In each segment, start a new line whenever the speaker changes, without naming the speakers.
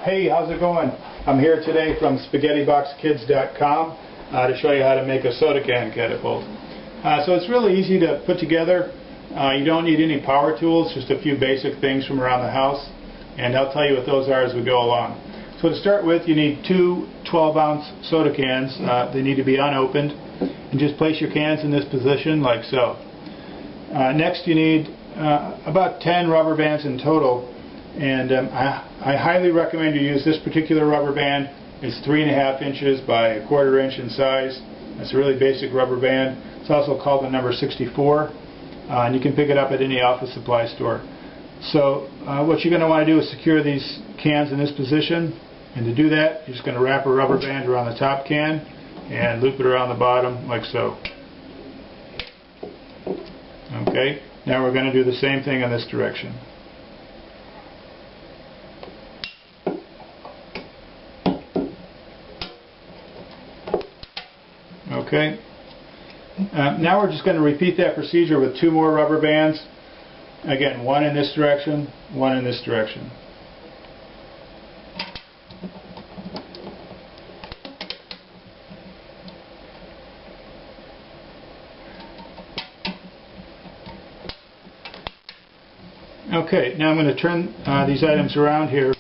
Hey, how's it going? I'm here today from SpaghettiBoxKids.com to show you how to make a soda can catapult. So it's really easy to put together. You don't need any power tools, just a few basic things from around the house, and I'll tell you what those are as we go along. So to start with, you need two 12-ounce soda cans. They need to be unopened, and just place your cans in this position like so. Next you need about 10 rubber bands in total, and I highly recommend you use this particular rubber band. It's 3.5 inches by 1/4 inch in size. It's a really basic rubber band. It's also called the number 64, and you can pick it up at any office supply store. So what you're going to want to do is secure these cans in this position, and to do that you're just going to wrap a rubber band around the top can and loop it around the bottom like so. Okay, now we're going to do the same thing in this direction. Okay, now we're just going to repeat that procedure with 2 more rubber bands. Again, one in this direction, one in this direction. Okay, now I'm going to turn these items around here,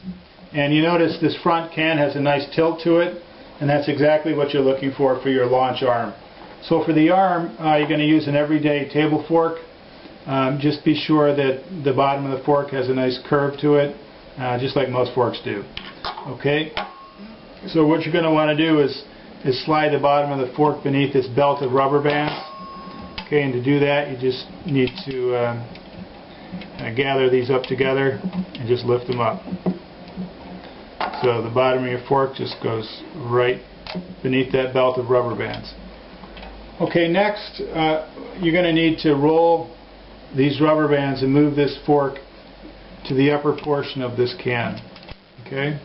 and you notice this front can has a nice tilt to it, and that's exactly what you're looking for your launch arm. So for the arm, you're going to use an everyday table fork. Just be sure that the bottom of the fork has a nice curve to it, just like most forks do. Okay, so what you're going to want to do is slide the bottom of the fork beneath this belt of rubber bands. Okay, and to do that you just need to gather these up together and just lift them up. So the bottom of your fork just goes right beneath that belt of rubber bands. Okay, next you're going to need to roll these rubber bands and move this fork to the upper portion of this can. Okay,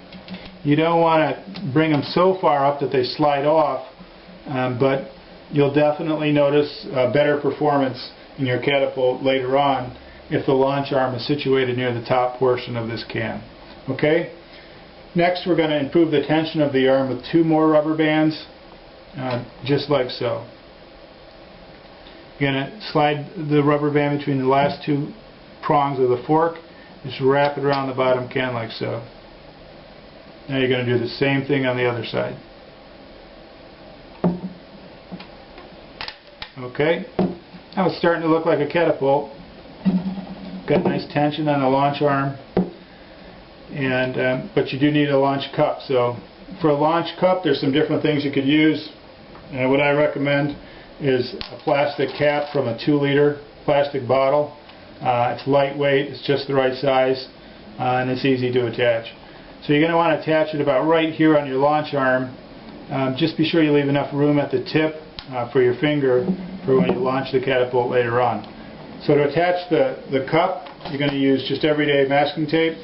you don't want to bring them so far up that they slide off, but you'll definitely notice better performance in your catapult later on if the launch arm is situated near the top portion of this can. Okay, next we're going to improve the tension of the arm with 2 more rubber bands, just like so. You're going to slide the rubber band between the last 2 prongs of the fork, just wrap it around the bottom can like so. Now you're going to do the same thing on the other side. Okay, now it's starting to look like a catapult. Got nice tension on the launch arm, and but you do need a launch cup. So for a launch cup, there's some different things you could use. What I recommend is a plastic cap from a 2-liter plastic bottle. It's lightweight, it's just the right size, and it's easy to attach. So you're going to want to attach it about right here on your launch arm. Just be sure you leave enough room at the tip for your finger for when you launch the catapult later on. So to attach the cup, you're going to use just everyday masking tape,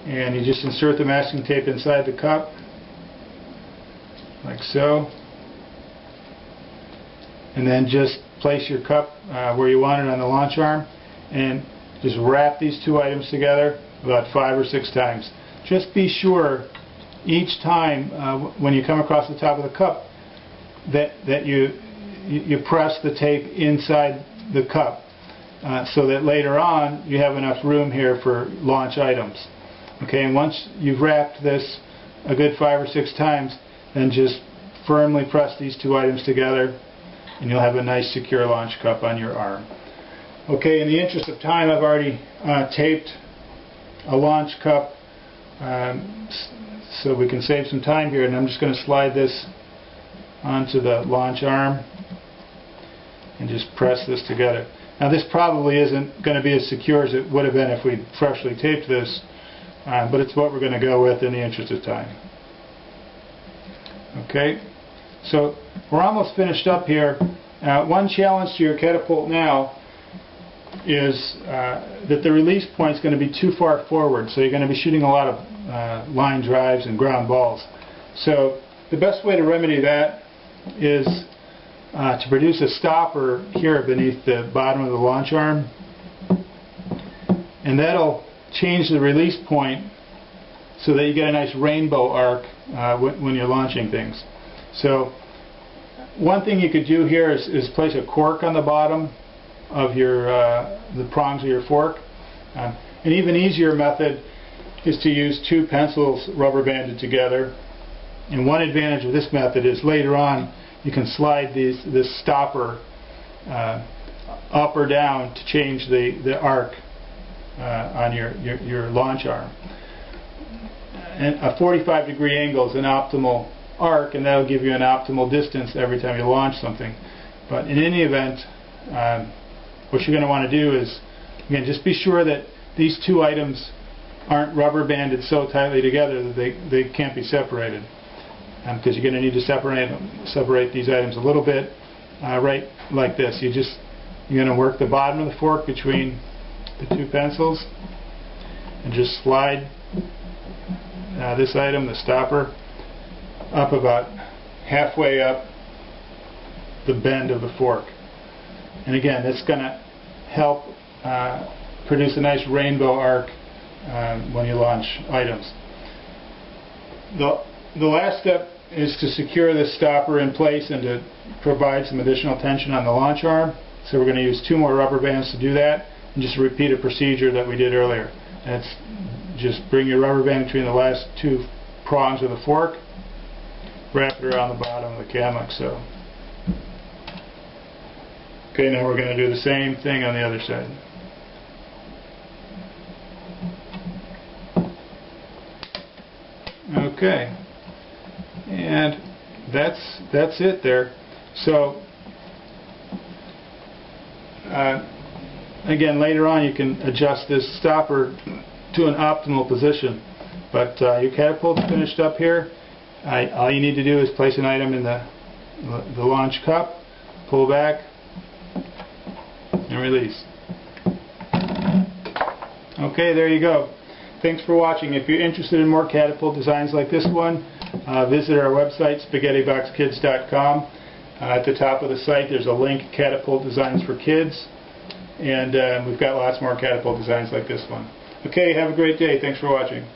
and you just insert the masking tape inside the cup like so, and then just place your cup where you want it on the launch arm, and just wrap these 2 items together about 5 or 6 times. Just be sure each time when you come across the top of the cup that you press the tape inside the cup, so that later on you have enough room here for launch items. Okay, and once you've wrapped this a good 5 or 6 times, then just firmly press these 2 items together, and you'll have a nice secure launch cup on your arm. Okay, in the interest of time, I've already taped a launch cup, so we can save some time here, and I'm just going to slide this onto the launch arm and just press this together. Now this probably isn't going to be as secure as it would have been if we freshly taped this, but it's what we're going to go with in the interest of time. Okay, so we're almost finished up here. One challenge to your catapult now is that the release point is going to be too far forward, so you're going to be shooting a lot of line drives and ground balls. So the best way to remedy that is to produce a stopper here beneath the bottom of the launch arm, and that'll change the release point so that you get a nice rainbow arc when you're launching things. So one thing you could do here is place a cork on the bottom of the prongs of your fork. An even easier method is to use two pencils rubber banded together. And one advantage of this method is later on you can slide this stopper up or down to change the arc on your launch arm. And a 45-degree angle is an optimal arc, and that'll give you an optimal distance every time you launch something. But in any event, what you're going to want to do is, again, just be sure that these two items aren't rubber banded so tightly together that they can't be separated, because you're going to need to separate these items a little bit, right like this. You're going to work the bottom of the fork between the two pencils and just slide this item, the stopper, up about halfway up the bend of the fork. And again, that's going to help produce a nice rainbow arc when you launch items. The last step is to secure this stopper in place and to provide some additional tension on the launch arm. So we're going to use two more rubber bands to do that, and just repeat a procedure that we did earlier. And it's just bring your rubber band between the last two prongs of the fork, wrap it around the bottom of the cam like so. Okay, now we're going to do the same thing on the other side. Okay, and that's it there. So again, later on you can adjust this stopper to an optimal position, but your catapult's finished up here. All you need to do is place an item in the launch cup, pull back, and release. Okay, there you go. Thanks for watching. If you're interested in more catapult designs like this one, visit our website, spaghettiboxkids.com. At the top of the site there's a link, Catapult Designs for Kids, and we've got lots more catapult designs like this one. Okay, have a great day. Thanks for watching.